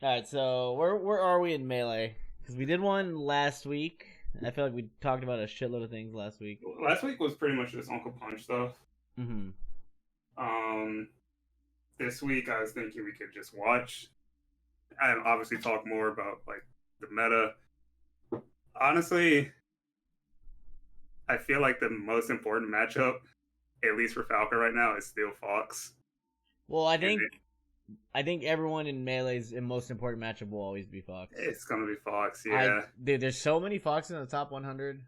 All right, so where are we in melee? Because we did one last week. I feel like we talked about a shitload of things last week. Last week was pretty much just Uncle Punch stuff. Mm-hmm. Um, this week I was thinking we could just watch and obviously talk more about like the meta. Honestly, I feel like the most important matchup, at least for Falco right now, is still Fox. Well, I And think I think everyone in melee's most important matchup will always be Fox. it's gonna be Fox, I yeah. dude, there's so many Foxes in the top 100.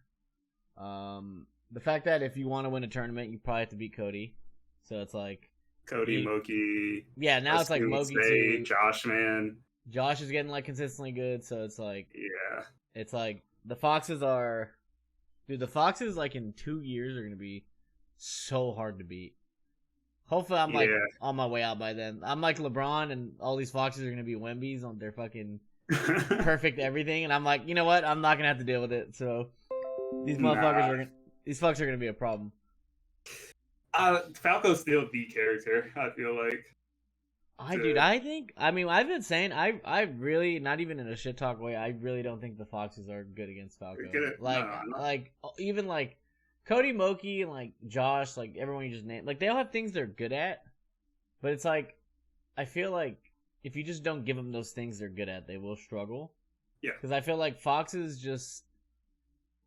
The fact that if you want to win a tournament, you probably have to beat Cody. So it's like, Cody, you, Moki, yeah, now it's like Assume Mogi Stay, too. Josh Man. Josh is getting like consistently good, so Yeah. it's like the Foxes are, dude. The Foxes like in 2 years are gonna be so hard to beat. Hopefully, I'm like Yeah. on my way out by then. I'm like LeBron, and all these Foxes are gonna be Wembies on their fucking perfect everything, and I'm like, you know what? I'm not gonna have to deal with it. So these motherfuckers Nah. are gonna, these fucks are gonna be a problem. Falco's still the character, I feel like. Dude, To I think, I mean, I've been saying, I really, not even in a shit talk way, I really don't think the Foxes are good against Falco. get it. Like, No, no. even like Cody, Moki, and like Josh, like everyone you just named, like they all have things they're good at, but it's like, I feel like if you just don't give them those things they're good at, they will struggle. Yeah. Because I feel like Foxes just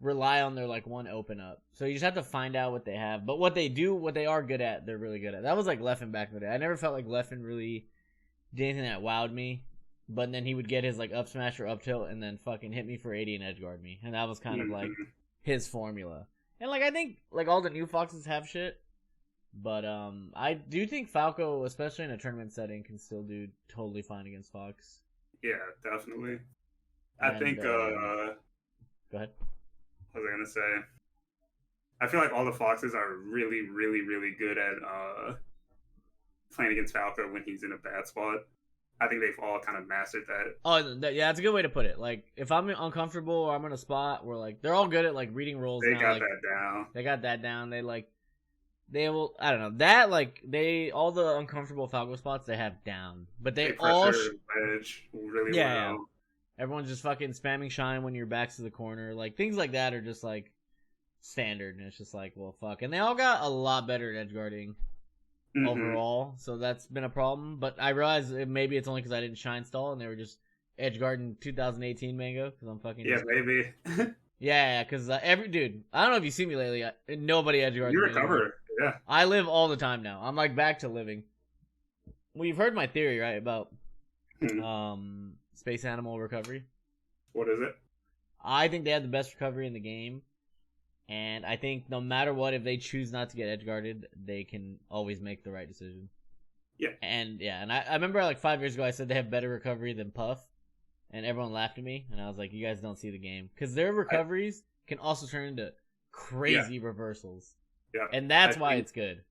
rely on their like one open up. So you just have to find out what they have. But what they do, what they are good at, they're really good at. That was like Leffen back in the day. I never felt like Leffen really did anything that wowed me. But then he would get his like up smash or up tilt and then fucking hit me for 80 and edge guard me. And that was kind of like Mhm. his formula. And like I think like all the new Foxes have shit. But I do think Falco, especially in a tournament setting, can still do totally fine against Fox. Yeah, definitely. I And think go ahead. what was I gonna say? I feel like all the Foxes are really, really, really good at playing against Falco when he's in a bad spot. I think they've all kind of mastered that. Oh, yeah, that's a good way to put it. Like, if I'm uncomfortable or I'm in a spot where like they're all good at like reading rolls They now, got like that down. they got that down. They will. I don't know that like they all the uncomfortable Falco spots they have down, but They they all pressure edge really yeah, yeah. well. Everyone's just fucking spamming shine when your back's to the corner. Like things like that are just like standard, and it's just like, well, fuck. And they all got a lot better at edge guarding Mm-hmm. overall, so that's been a problem. But I realize maybe it's only because I didn't shine stall and they were just edge guarding 2018 Mango because I'm fucking Yeah, just, maybe. yeah, because every dude, I don't know if you've seen me lately. Nobody edge guards You me anymore. recover. Yeah. I live all the time now. I'm like back to living. Well, you've heard my theory, right, about space animal recovery. What is it? I think they have the best recovery in the game. And I think no matter what, if they choose not to get edge guarded, they can always make the right decision. Yeah. And I remember like 5 years ago I said they have better recovery than Puff, and everyone laughed at me, and I was like, you guys don't see the game because their recoveries can also turn into crazy reversals, Yeah. and that's I why think- it's good.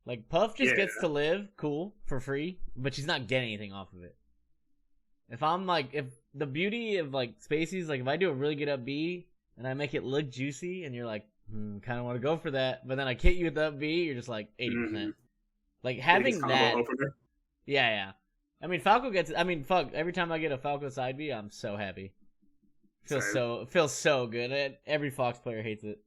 Like Puff just Yeah. gets to live cool for free, but she's not getting anything off of it. If the beauty of like Spacie's like if I do a really good up B and I make it look juicy, and you're like, kind of want to go for that, but then I hit you with the up B, you're just like 80%. Mhm. Like having Biggest combo that, opener. yeah. I mean, Falco gets. I mean, fuck. Every time I get a Falco side B, I'm so happy. Feels so good. Every Fox player hates it.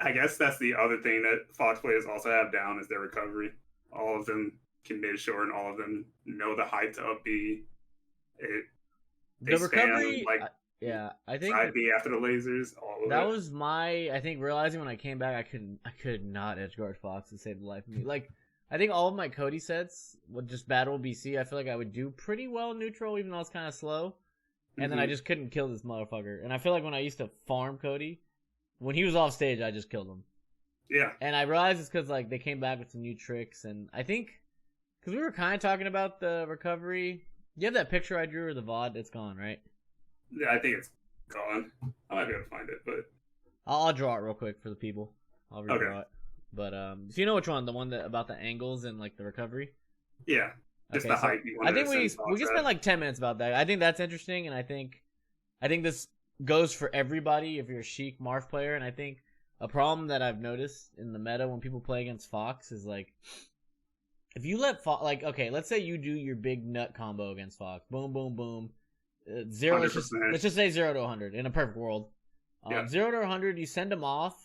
I guess that's the other thing that Fox players also have down is their recovery. All of them can mid short, and all of them know the height to up B. They The recovery, spam like yeah, I think side B after the lasers. All of that it. was my. I think realizing when I came back, I could not edge guard Fox to save the life of me. Like, I think all of my Cody sets would just battle BC. I feel like I would do pretty well neutral, even though it's kind of slow. And then I just couldn't kill this motherfucker. And I feel like when I used to farm Cody, when he was off stage, I just killed him. Yeah. And I realized it's because like they came back with some new tricks, and I think because we were kind of talking about the recovery. You have that picture I drew or the VOD? It's gone, right? Yeah, I think it's gone. I might be able to find it, but I'll draw it real quick for the people. I'll redraw Okay. it. But so you know which one? The one that about the angles and like the recovery. yeah, just Okay, the so height. You I wanted think to we send we can Fox spend at. like 10 minutes about that. I think that's interesting, and I think this goes for everybody if you're a Sheik Marth player. And I think a problem that I've noticed in the meta when people play against Fox is like if you let Fox, like, okay, let's say you do your big nut combo against Fox, boom, boom, boom, zero. Let's just say 0 to 100 in a perfect world. Yeah. 0 to 100, you send him off,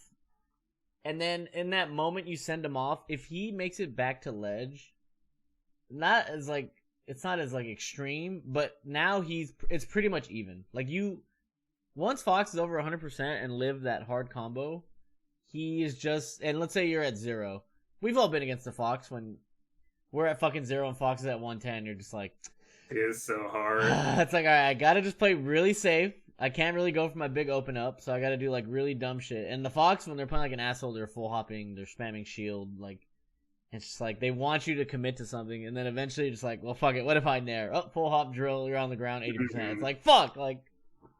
and then in that moment you send him off. If he makes it back to ledge, it's not as like extreme, but now it's pretty much even. Like once Fox is over 100% and live that hard combo, he is just. And let's say you're at 0. We've all been against the Fox when we're at fucking 0 and Fox is at 110. You're just like, it is so hard. It's like, all right, I gotta just play really safe. I can't really go for my big open up, so I gotta do like really dumb shit. And the Fox, when they're playing like an asshole, they're full hopping, they're spamming shield, like it's just like they want you to commit to something, and then eventually you're just like, well, fuck it, what if I nair? Oh, full hop drill, you're on the ground 80%. It's like fuck, like,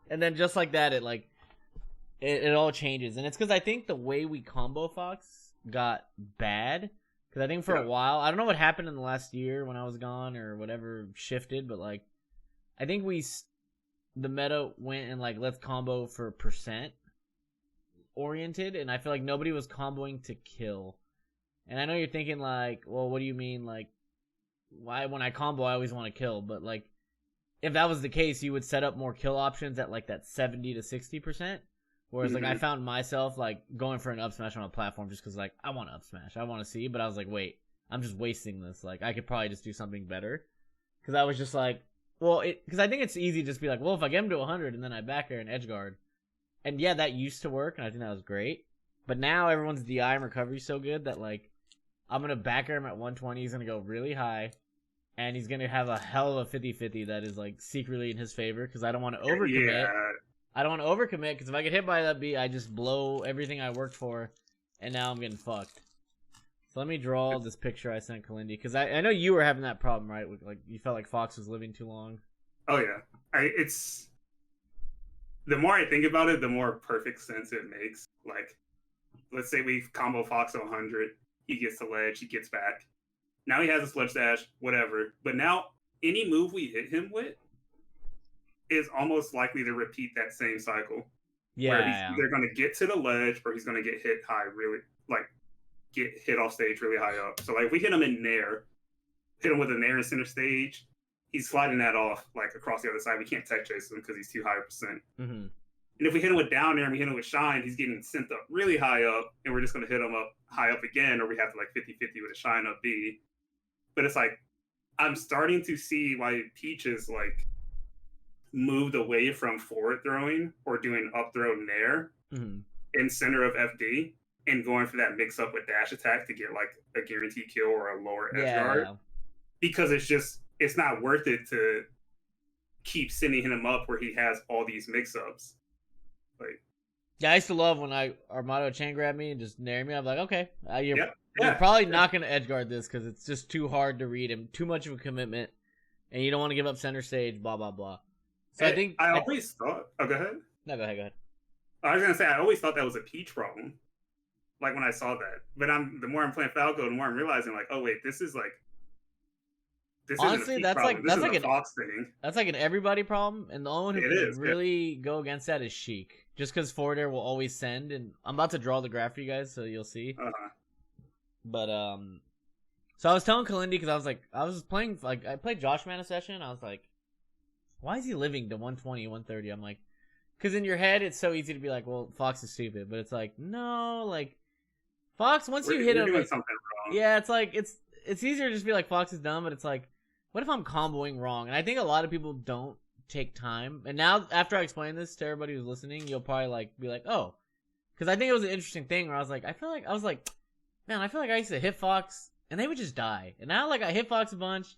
and then just like that, it all changes, and it's because I think the way we combo Fox got bad. Because I think for a while, I don't know what happened in the last year when I was gone or whatever shifted, but like, I think the meta went and like, let's combo for percent oriented, and I feel like nobody was comboing to kill. And I know you're thinking like, well, what do you mean? Like, why when I combo, I always want to kill, but like, if that was the case, you would set up more kill options at like that 70 to 60%. Whereas, like, I found myself, like, going for an up smash on a platform just because, like, I want to up smash. I want to see, but I was like, wait, I'm just wasting this. Like, I could probably just do something better. Because I was just like, well, because I think it's easy to just be like, well, if I get him to 100 and then I back air and edge guard. And yeah, that used to work, and I think that was great. But now everyone's DI and recovery so good that, like, I'm going to back air him at 120. He's going to go really high. And he's going to have a hell of a 50-50 that is, like, secretly in his favor because I don't want to overcommit. Yeah. I don't want to overcommit because if I get hit by that beat, I just blow everything I worked for, and now I'm getting fucked. So let me draw this picture I sent Kalindi because I know you were having that problem, right? With, like, you felt like Fox was living too long. Oh yeah, it's the more I think about it, the more perfect sense it makes. Like, let's say we combo Fox to 100, he gets the ledge, he gets back. Now he has a sledge dash, whatever. But now any move we hit him with is almost likely to repeat that same cycle. Yeah. Where he's either going to get to the ledge or he's going to get hit high, really, like, get hit off stage really high up. So, like, if we hit him in nair, hit him with a nair in center stage, he's sliding that off, like, across the other side. We can't tech chase him because he's too high percent. Mm-hmm. And if we hit him with down air and we hit him with shine, he's getting sent up really high up, and we're just going to hit him up high up again, or we have to, like, 50-50 with a shine up B. But it's like, I'm starting to see why Peaches, like, moved away from forward throwing or doing up throw nair in center of FD and going for that mix up with dash attack to get like a guaranteed kill or a lower edge guard. Because it's not worth it to keep sending him up where he has all these mix ups. Like, yeah, I used to love when Armado chain grabbed me and just nair me. I'm like, okay, you're probably not going to edge guard this because it's just too hard to read him, too much of a commitment, and you don't want to give up center stage, blah, blah, blah. So I always thought. Oh, go ahead. No, go ahead. I was gonna say I always thought that was a Peach problem. Like when I saw that, but the more I'm playing Falco, the more I'm realizing like, oh wait, this is like. Honestly, that's like a Fox thing. That's like an everybody problem, and the only one who can really go against that is Sheik. Just because forward air will always send, and I'm about to draw the graph for you guys, so you'll see. But so I was telling Kalindi because I was playing like I played Josh Man a session. And I was like, why is he living to 120, 130? I'm like, because in your head, it's so easy to be like, well, Fox is stupid. But it's like, no, like, Fox, once you hit him. You're doing something wrong. Yeah, it's like, it's easier to just be like, Fox is dumb. But it's like, what if I'm comboing wrong? And I think a lot of people don't take time. And now, after I explain this to everybody who's listening, you'll probably, like, be like, oh. Because I think it was an interesting thing where I was like, man, I feel like I used to hit Fox, and they would just die. And now, like, I hit Fox a bunch.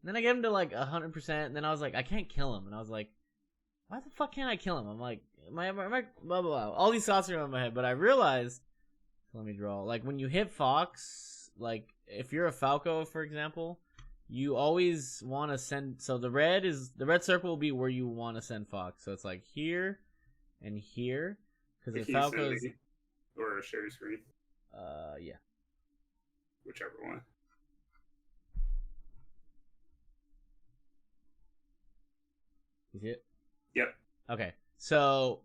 And then I get him to like 100%, and then I was like, I can't kill him. And I was like, why the fuck can't I kill him? I'm like, my blah, blah, blah. All these thoughts are in my head, but I realized, let me draw, like when you hit Fox, like if you're a Falco, for example, you always want to send, so the red circle will be where you want to send Fox. So it's like here and here, because the Falco's. Or a share screen. Yeah. Whichever one. You see it? Yep. Okay. So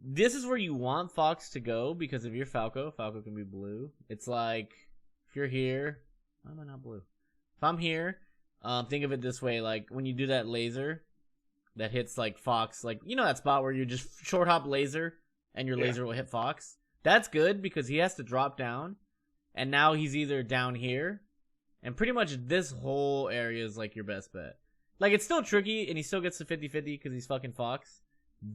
this is where you want Fox to go because if you're Falco can be blue. It's like if you're here, Why am I not blue? If I'm here, think of it this way: like when you do that laser that hits like Fox, like you know that spot where you just short hop laser and your laser will hit Fox. That's good because he has to drop down, and now he's either down here, and pretty much this whole area is like your best bet. Like it's still tricky, and he still gets to 50-50 because he's fucking Fox.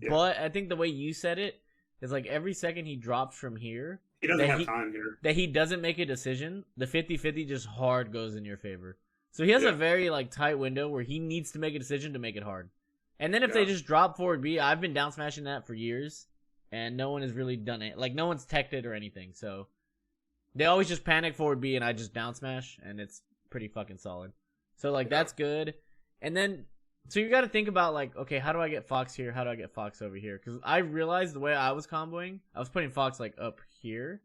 Yeah. But I think the way you said it is like every second he drops from here, he doesn't have time here. That he doesn't make a decision, the 50-50 just hard goes in your favor. So he has a very like tight window where he needs to make a decision to make it hard. And then if they just drop forward B, I've been down smashing that for years, and no one has really done it. Like no one's teched it or anything. So they always just panic forward B, and I just down smash, and it's pretty fucking solid. So like that's good. And then so you got to think about like, okay, how do I get Fox here? How do I get Fox over here? Because I realized the way I was comboing, I was putting Fox like up here,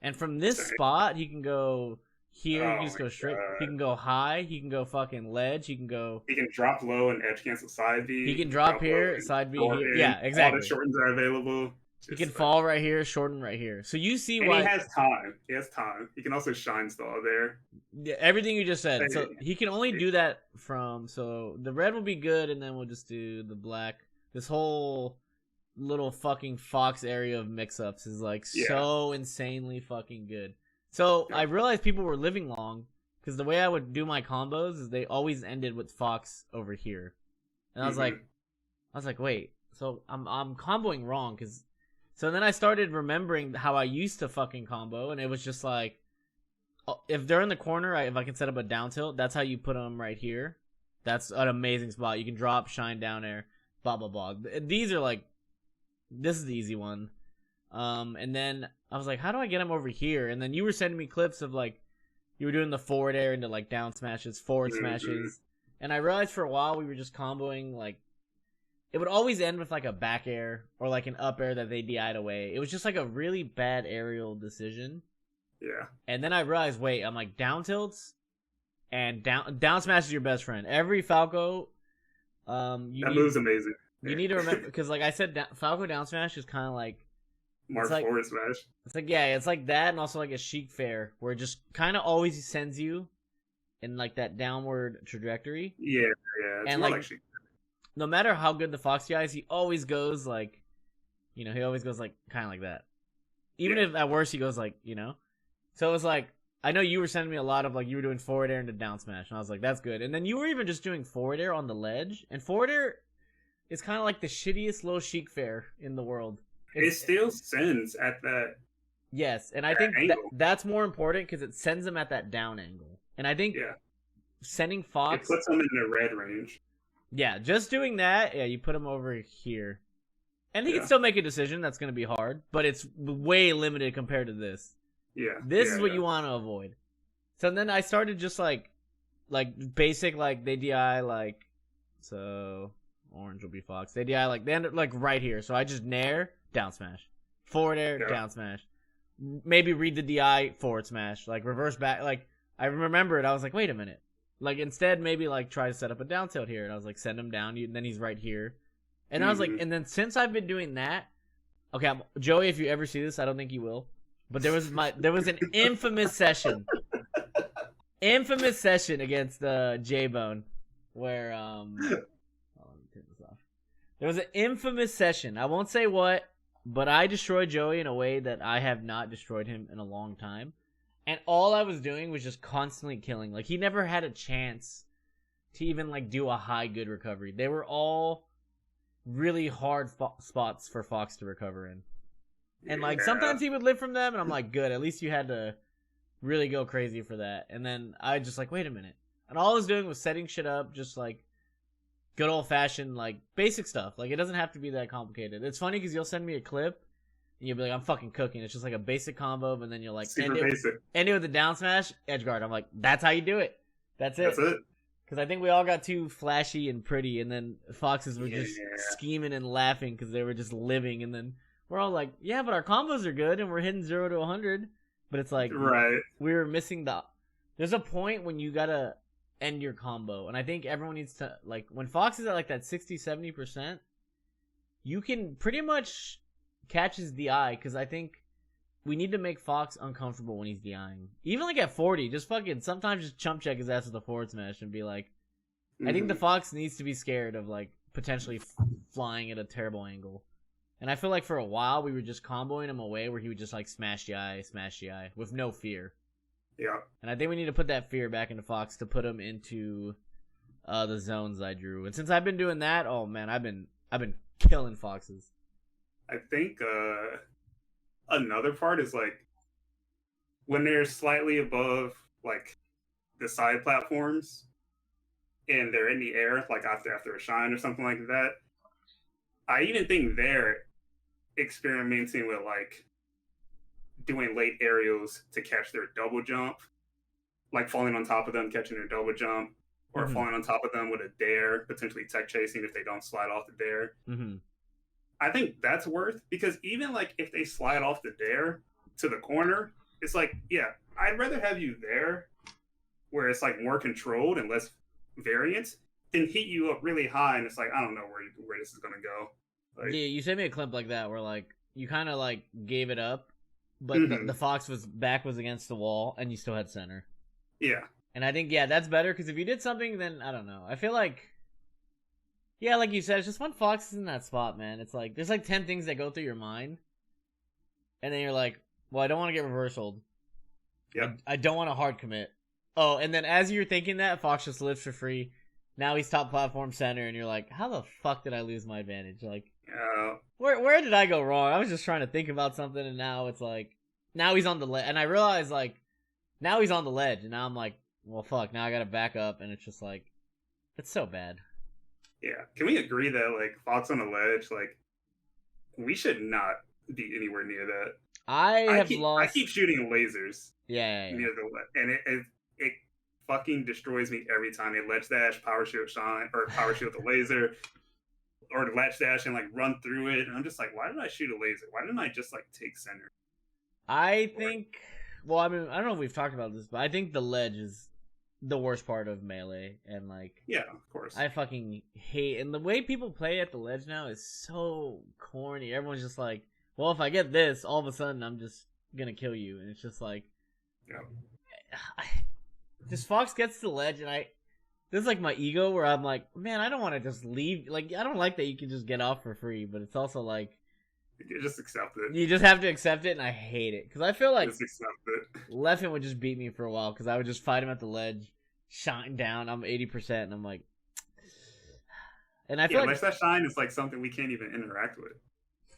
and from this spot he can go here. He can just go straight. God. He can go high. He can go fucking ledge. He can go. He can drop low and edge cancel side B. He can drop here, side B here. Yeah, exactly. All the shortens are available. He can fall right here, shorten right here. So you see why he has time. He has time. He can also shine stall there. Yeah, everything you just said. So he can only do that from. So the red will be good, and then we'll just do the black. This whole little fucking Fox area of mix-ups is like so insanely fucking good. So I realized people were living long because the way I would do my combos is they always ended with Fox over here, and I was like, wait, so I'm comboing wrong because. So then I started remembering how I used to fucking combo, and it was just like, if they're in the corner, if I can set up a down tilt, that's how you put them right here. That's an amazing spot. You can drop, shine, down air, blah, blah, blah. These are like, this is the easy one. And then I was like, how do I get him over here? And then you were sending me clips of like, you were doing the forward air into like down smashes, forward smashes. And I realized for a while we were just comboing like, it would always end with like a back air or like an up air that they DI'd away. It was just like a really bad aerial decision. Yeah. And then I realized, wait, I'm like down tilts and down smash is your best friend. Every Falco, that move's amazing. You need to remember because like I said, Falco down smash is kind of like Mark like, forward smash. It's like it's like that, and also like a Sheik Fair where it just kind of always sends you in like that downward trajectory. Yeah. It's and more like Sheik. No matter how good the Fox guy is, he always goes like, he always goes like kind of like that. Even if at worst he goes like, So it was like, I know you were sending me a lot of like, you were doing forward air into down smash, and I was like, that's good. And then you were even just doing forward air on the ledge, and forward air is kind of like the shittiest little Sheik Fair in the world. It still sends at that. Yes, and I think that's more important because it sends them at that down angle. And I think sending Fox, it puts them in the red range. Yeah, just doing that, you put him over here. And he can still make a decision that's going to be hard, but it's way limited compared to this. Yeah. This is what you want to avoid. So then I started just like basic, like they DI like, so orange will be Fox. They DI like, they end up like right here. So I just nair, down smash. Forward air, down smash. Maybe read the DI, forward smash. Like reverse back. Like I remember it. I was like, wait a minute. Like, instead, maybe, like, try to set up a down tilt here. And I was like, send him down. And then he's right here. And I was like, and then since I've been doing that, okay, Joey, if you ever see this, I don't think you will. But there was an infamous session. Infamous session against J-Bone. Where, hold on, let me turn this off. There was an infamous session. I won't say what, but I destroyed Joey in a way that I have not destroyed him in a long time. And all I was doing was just constantly killing. Like, he never had a chance to even, like, do a high good recovery. They were all really hard spots for Fox to recover in. And, like, sometimes he would live from them, and I'm like, good. At least you had to really go crazy for that. And then I just, like, wait a minute. And all I was doing was setting shit up, just, like, good old-fashioned, like, basic stuff. Like, it doesn't have to be that complicated. It's funny because you'll send me a clip, and you'll be like, I'm fucking cooking. It's just like a basic combo, and then you're like, end it with a down smash, edge guard. I'm like, that's how you do it. That's it. Because I think we all got too flashy and pretty, and then Foxes were just scheming and laughing because they were just living. And then we're all like, yeah, but our combos are good, and we're hitting 0 to 100. But it's like, we were missing there's a point when you got to end your combo. And I think everyone needs to, like, when Fox is at like that 60, 70%, you can pretty much catch his DI, because I think we need to make Fox uncomfortable when he's DIing. Even like at 40, just fucking sometimes just chump check his ass with the forward smash and be like, I think the Fox needs to be scared of like potentially flying at a terrible angle. And I feel like for a while we were just comboing him away where he would just like smash the eye with no fear. Yeah. And I think we need to put that fear back into Fox to put him into the zones I drew. And since I've been doing that, oh man, I've been killing Foxes. I think another part is like when they're slightly above like the side platforms and they're in the air, like after a shine or something like that. I even think they're experimenting with like doing late aerials to catch their double jump, like falling on top of them, catching their double jump, or falling on top of them with a dare, potentially tech chasing if they don't slide off the dare. I think that's worth, because even like if they slide off the dare to the corner, it's like, yeah, I'd rather have you there where it's like more controlled and less variance than hit you up really high and it's like, I don't know where this is gonna go. Like, yeah, you sent me a clip like that where like you kind of like gave it up, but the Fox was against the wall and you still had center. Yeah. And I think, yeah, that's better, because if you did something, then I don't know. I feel like, yeah, like you said, it's just when Fox is in that spot, man. It's like there's like 10 things that go through your mind, and then you're like, well, I don't want to get reversaled. Yeah. I don't want to hard commit. Oh, and then as you're thinking that, Fox just lives for free. Now he's top platform center, and you're like, how the fuck did I lose my advantage? Like, where did I go wrong? I was just trying to think about something, and now it's like, now he's on the ledge, and I realize like, now he's on the ledge, and now I'm like, well, fuck, now I gotta back up, and it's just like, it's so bad. Yeah. Can we agree that, like, Fox on the ledge, like, we should not be anywhere near that. I keep shooting lasers. Yeah. Near the ledge, and it fucking destroys me every time. They ledge dash, power shield shine, or power shield the laser, or the ledge dash and, like, run through it, and I'm just like, why did I shoot a laser? Why didn't I just, like, take center? I think, well, I mean, I don't know if we've talked about this, but I think the ledge is the worst part of Melee, and like, yeah, of course, I fucking hate, and the way people play at the ledge now is so corny. Everyone's just like, well, if I get this, all of a sudden I'm just gonna kill you, and it's just like, yeah, just Fox gets to the ledge, and this is like my ego where I'm like, man, I don't want to just leave. Like, I don't like that you can just get off for free, but it's also like, you just accept it. You just have to accept it, and I hate it. Because I feel like just accept it. Leffen would just beat me for a while, because I would just fight him at the ledge, shine down, I'm 80%, and I'm like... And I feel like that shine is like something we can't even interact with.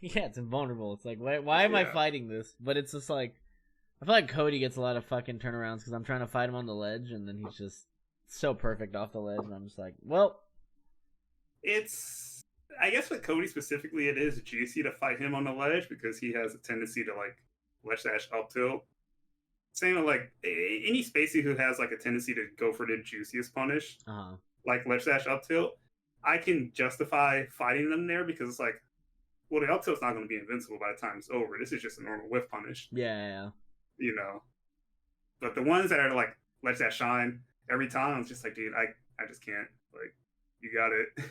Yeah, it's invulnerable. It's like, why am I fighting this? But it's just like... I feel like Cody gets a lot of fucking turnarounds, because I'm trying to fight him on the ledge, and then he's just so perfect off the ledge, and I'm just like, well... I guess with Cody specifically, it is juicy to fight him on the ledge because he has a tendency to like ledge dash up tilt. Same with like any Spacie who has like a tendency to go for the juiciest punish, like ledge dash up tilt. I can justify fighting them there because it's like, well, the up tilt's not going to be invincible by the time it's over. This is just a normal whiff punish. Yeah. You know, but the ones that are like ledge dash shine every time, I'm just like, dude, I just can't. Like, you got it.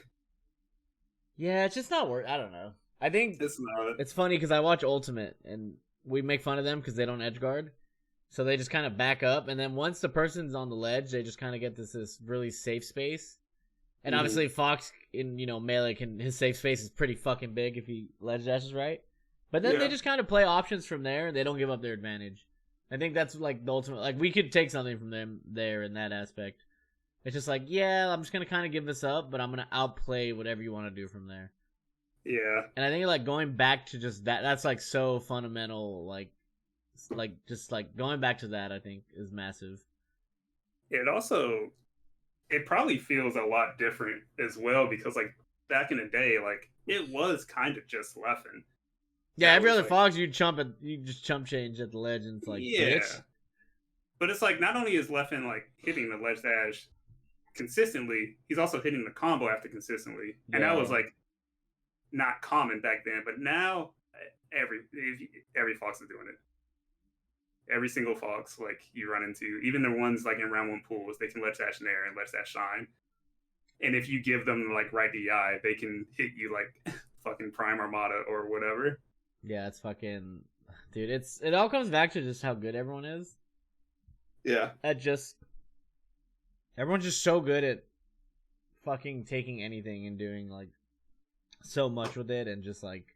Yeah, it's just not worth. I don't know. I think it's funny because I watch Ultimate and we make fun of them because they don't edge guard, so they just kind of back up, and then once the person's on the ledge, they just kind of get this really safe space. And obviously, Fox in Melee his safe space is pretty fucking big if he ledge dashes right. But then they just kind of play options from there, and they don't give up their advantage. I think that's like the ultimate. Like, we could take something from them there in that aspect. It's just like, yeah, I'm just going to kind of give this up, but I'm going to outplay whatever you want to do from there. Yeah. And I think, like, going back to just that's, like, so fundamental, like, just, like, going back to that, I think, is massive. It probably feels a lot different as well, because, like, back in the day, like, it was kind of just Leffen. Yeah, every other Fox, you just chump change at the ledge, and it's like, bitch. But it's like, not only is Leffen, like, hitting the ledge dash consistently, he's also hitting the combo after consistently, and that was like not common back then. But now every Fox is doing it. Every single Fox, like, you run into, even the ones like in round 1 pools, they can ledge dash nair and ledge dash shine, and if you give them like right DI, they can hit you like fucking Prime Armada or whatever. Yeah, it's fucking Dude, it all comes back to just how good everyone is. Yeah. Everyone's just so good at fucking taking anything and doing like so much with it, and just like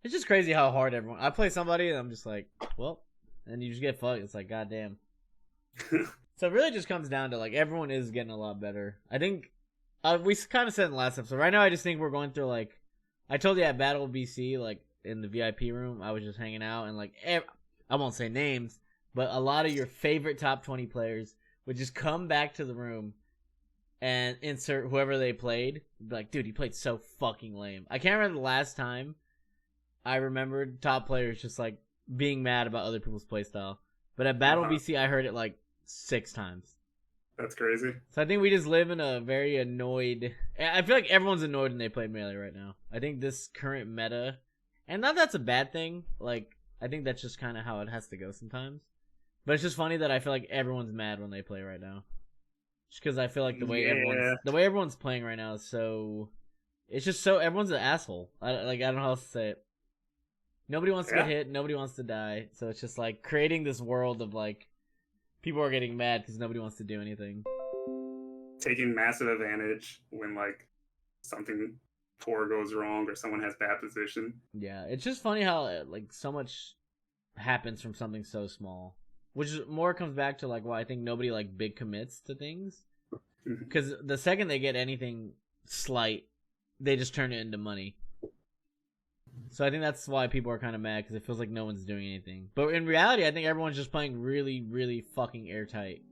it's just crazy how hard everyone. I play somebody and I'm just like, well, and you just get fucked. It's like, goddamn. So it really just comes down to like everyone is getting a lot better. I think we kind of said in the last episode. Right now, I just think we're going through like I told you at Battle BC, like in the VIP room, I was just hanging out and like I won't say names, but a lot of your favorite top 20 players would just come back to the room and insert whoever they played. Be like, dude, he played so fucking lame. I can't remember the last time I remembered top players just like being mad about other people's playstyle. But at Battle BC, I heard it like 6 times. That's crazy. So I think we just live in a very annoyed. I feel like everyone's annoyed when they play Melee right now. I think this current meta, and not that's a bad thing. Like I think that's just kind of how it has to go sometimes. But it's just funny that I feel like everyone's mad when they play right now. Just because I feel like the way everyone's playing right now is so. It's just so everyone's an asshole. I don't know how else to say it. Nobody wants to get hit. Nobody wants to die. So it's just like creating this world of like people are getting mad because nobody wants to do anything. Taking massive advantage when like something poor goes wrong or someone has bad position. Yeah, it's just funny how like so much happens from something so small, which is more comes back to like why I think nobody like big commits to things, because the second they get anything slight, they just turn it into money. So I think that's why people are kind of mad, because it feels like no one's doing anything. But in reality, I think everyone's just playing really, really fucking airtight.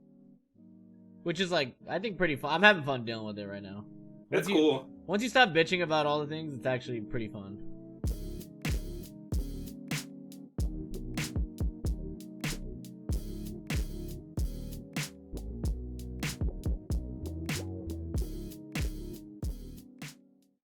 Which is like, I think pretty fun. I'm having fun dealing with it right now. It's cool. Once you stop bitching about all the things, it's actually pretty fun.